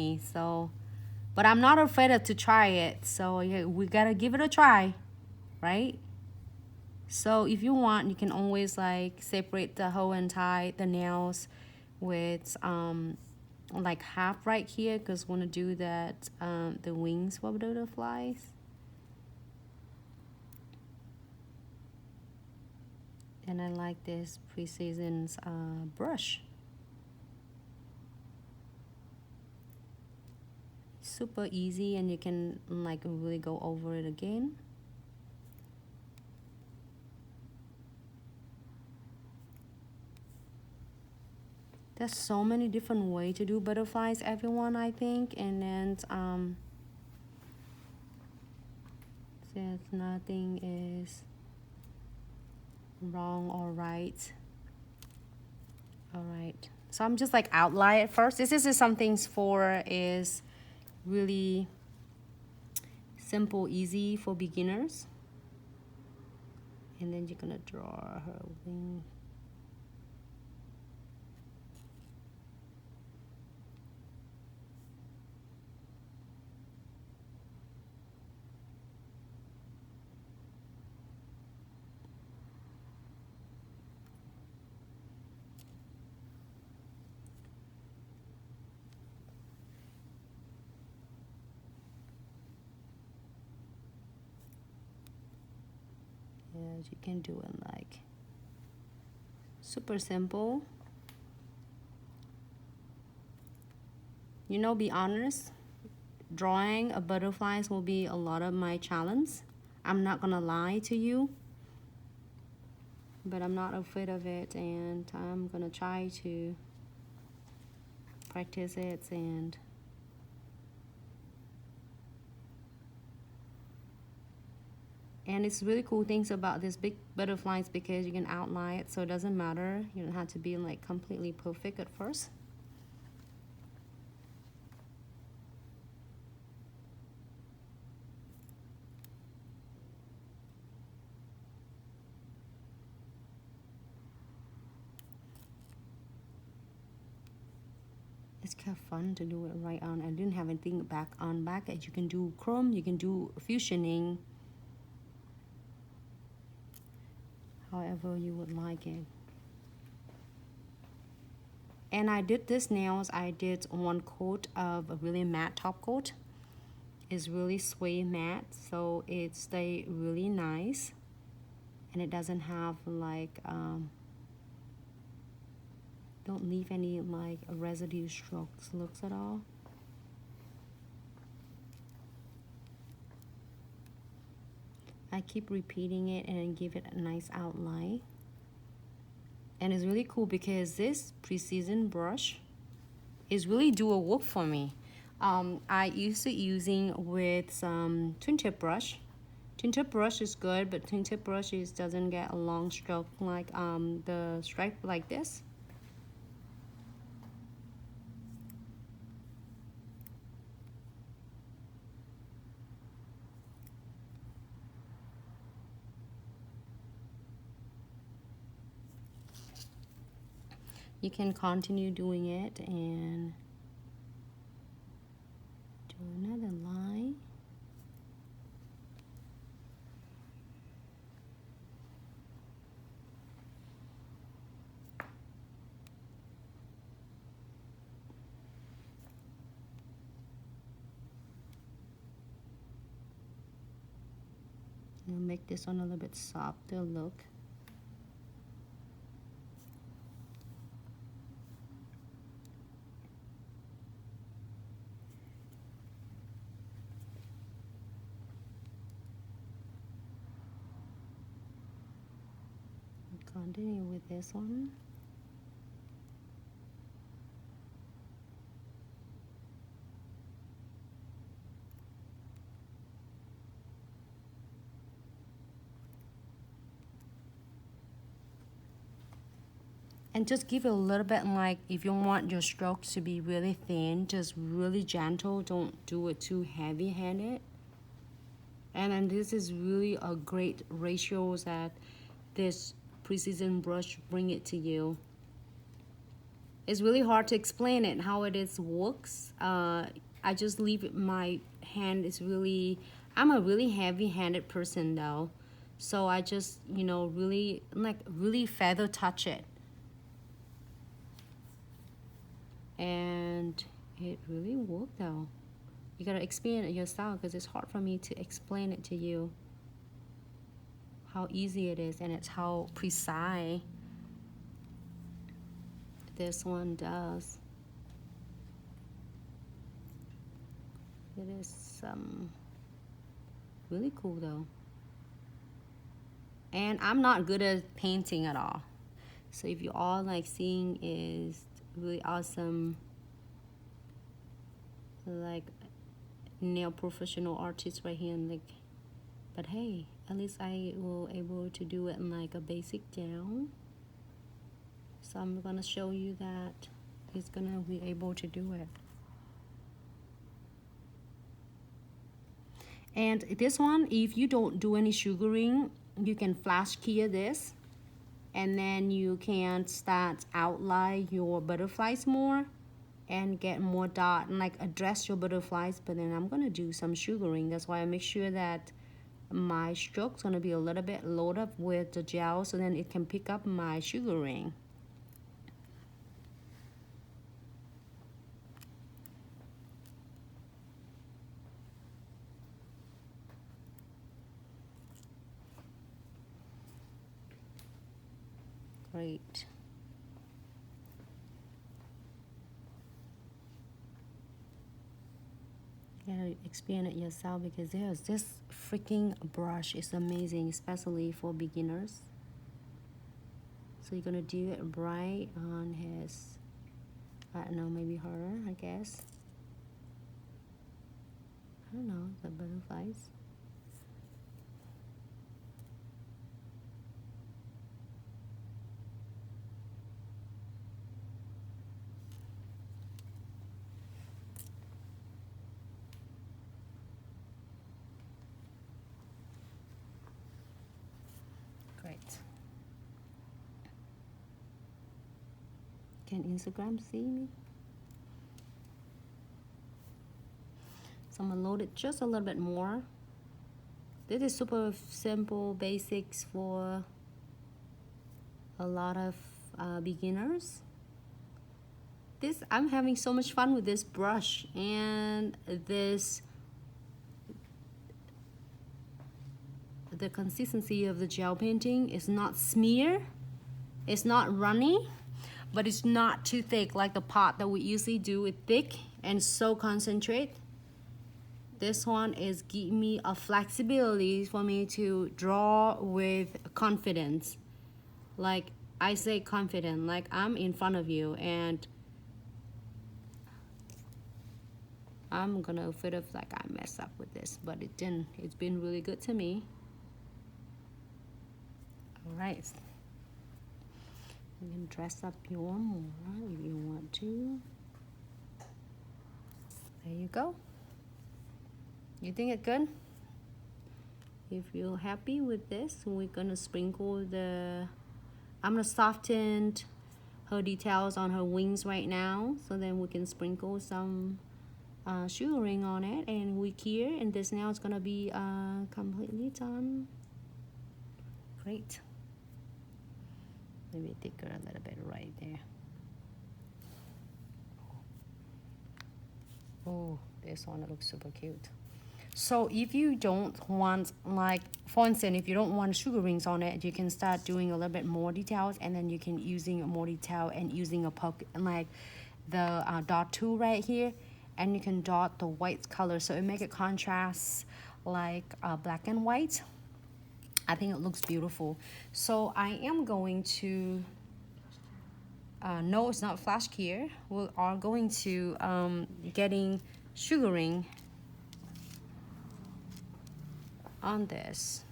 me. So, but I'm not afraid to try it. So yeah, we gotta give it a try, right? So if you want, you can always like separate the hoe and tie the nails with like half right here, because we want to do that the wings of the butterflies. And I like this Precision's brush. Super easy, and you can like really go over it again. There's so many different ways to do butterflies, everyone, I think. And then says nothing is wrong or right. All right, so I'm just like outline it first. This is some things for is really simple, easy for beginners. And then you're gonna draw her wing. Yes, you can do it like super simple. You know, be honest, drawing a butterflies will be a lot of my challenge. I'm not gonna lie to you, but I'm not afraid of it, and I'm gonna try to practice it. And it's really cool things about this big butterflies, because you can outline it, so it doesn't matter. You don't have to be like completely perfect at first. It's kind of fun to do it right on. I didn't have anything back on back. As you can do chrome, you can do fusioning, however you would like it. And I did this nails, I did one coat of a really matte top coat. It's really suede matte, so it stay really nice, and it doesn't have like don't leave any like residue strokes looks at all. I keep repeating it and give it a nice outline. And it's really cool because this Precision brush is really do a work for me. I used to using with some twin tip brush. Twin tip brush is good, but twin tip brush doesn't get a long stroke like the stripe like this. You can continue doing it and do another line. And make this one a little bit softer look. Continue with this one. And just give it a little bit, like if you want your strokes to be really thin, just really gentle, don't do it too heavy-handed. And then this is really a great ratio that this Precision brush bring it to you. It's really hard to explain it how it is works. I just leave my hand is really, I'm a really heavy-handed person though, so I just, you know, really like really feather touch it, and it really worked though. You gotta experience it yourself because it's hard for me to explain it to you how easy it is, and it's how precise this one does. It is really cool though. And I'm not good at painting at all. So if you all like seeing is really awesome, like nail professional artist right here, and like, but hey, at least I will able to do it in like a basic gel. So I'm gonna show you that he's gonna be able to do it. And this one, if you don't do any sugaring, you can flash clear this, and then you can start outline your butterflies more and get more dot and like address your butterflies. But then I'm gonna do some sugaring. That's why I make sure that my stroke's gonna be a little bit loaded up with the gel, so then it can pick up my sugaring. Great. You gotta experience it yourself because there's this freaking brush is amazing, especially for beginners. So you're gonna do it right on his, I don't know, maybe her, I guess. I don't know, the butterflies. Great. Can Instagram see me? So I'm gonna load it just a little bit more. This is super simple basics for a lot of beginners. This, I'm having so much fun with this brush, and this, the consistency of the gel painting is not smear, it's not runny, but it's not too thick like the pot that we usually do. It thick and so concentrate. This one is giving me a flexibility for me to draw with confidence. Like I say confident, like I'm in front of you and I'm gonna feel of like I messed up with this, but it didn't. It's been really good to me. All right. You can dress up your more if you want to. There you go. You think it's good? If you're happy with this, we're gonna sprinkle the, I'm gonna soften her details on her wings right now, so then we can sprinkle some sugaring on it, and we here, and this now is gonna be completely done. Great. Maybe thicker a little bit right there. Oh, this one looks super cute. So if you don't want, like, for instance, if you don't want sugar rings on it, you can start doing a little bit more details, and then you can using more detail and using a poke, like the dot tool right here, and you can dot the white color, so it make it contrast like black and white. I think it looks beautiful. So I am going to, no, it's not flash here. We are going to getting sugaring on this.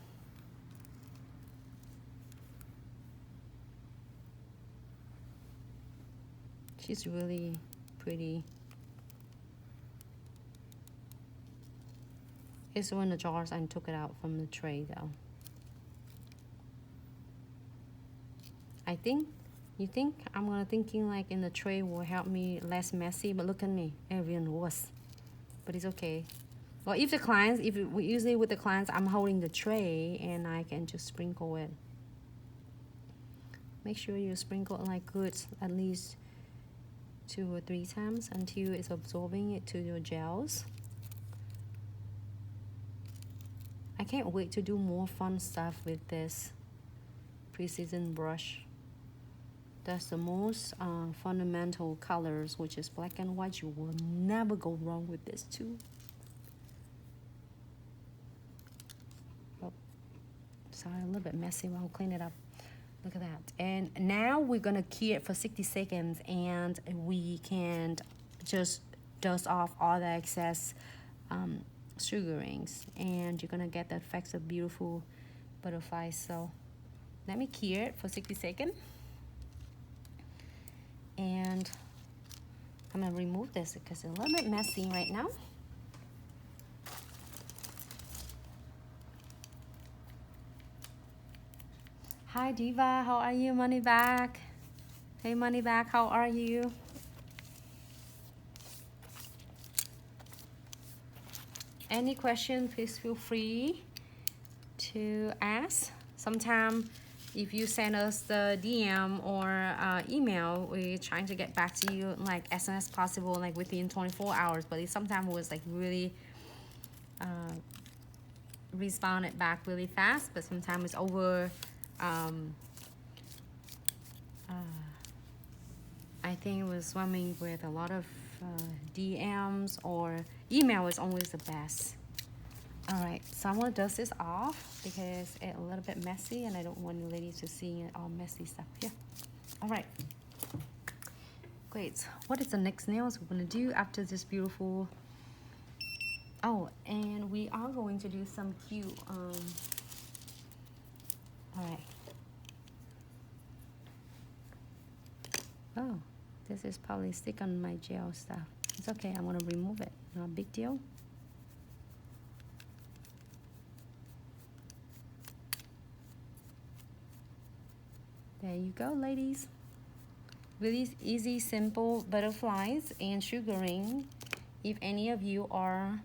She's really pretty. It's one of the jars I took it out from the tray though. I think You think I'm gonna thinking like in the tray will help me less messy, but look at me, even worse. But it's okay. Well, if the clients, usually with the clients, I'm holding the tray and I can just sprinkle it. Make sure you sprinkle it like good, at least 2 or 3 times until it's absorbing it to your gels. I can't wait to do more fun stuff with this precision brush. That's the most fundamental colors, which is black and white. You will never go wrong with this too. Oh, sorry, a little bit messy. I'll clean it up. Look at that. And now we're gonna key it for 60 seconds, and we can just dust off all the excess sugarings, and you're gonna get the effects of beautiful butterflies. So let me key it for 60 seconds. And I'm gonna remove this because it's a little bit messy right now. Hi Diva, how are you? Money back. Hey Money back, how are you? Any question, please feel free to ask. Sometime if you send us the DM or email, we're trying to get back to you like as soon as possible, like within 24 hours. But it sometimes was like really responded back really fast, but sometimes it's over. I think it was swimming with a lot of DMs, or email is always the best. All right, so I'm gonna dust this off because it's a little bit messy and I don't want the ladies to see all messy stuff here. All right, great. What is the next nails we're gonna do after this beautiful? Oh, and we are going to do some cute, all right. Oh, this is probably stick on my gel stuff. It's okay, I'm gonna remove it, not a big deal. There you go, ladies. Really easy, simple butterflies and sugaring. If any of you are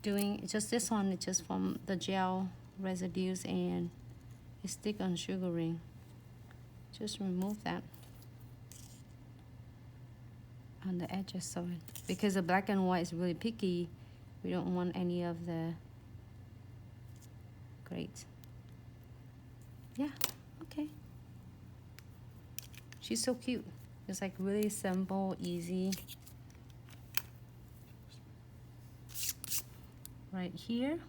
doing just this one, it's just from the gel residues and stick on sugaring, just remove that on the edges. So because the black and white is really picky, we don't want any of the, great. Yeah, okay. She's so cute. It's like really simple, easy. Right here,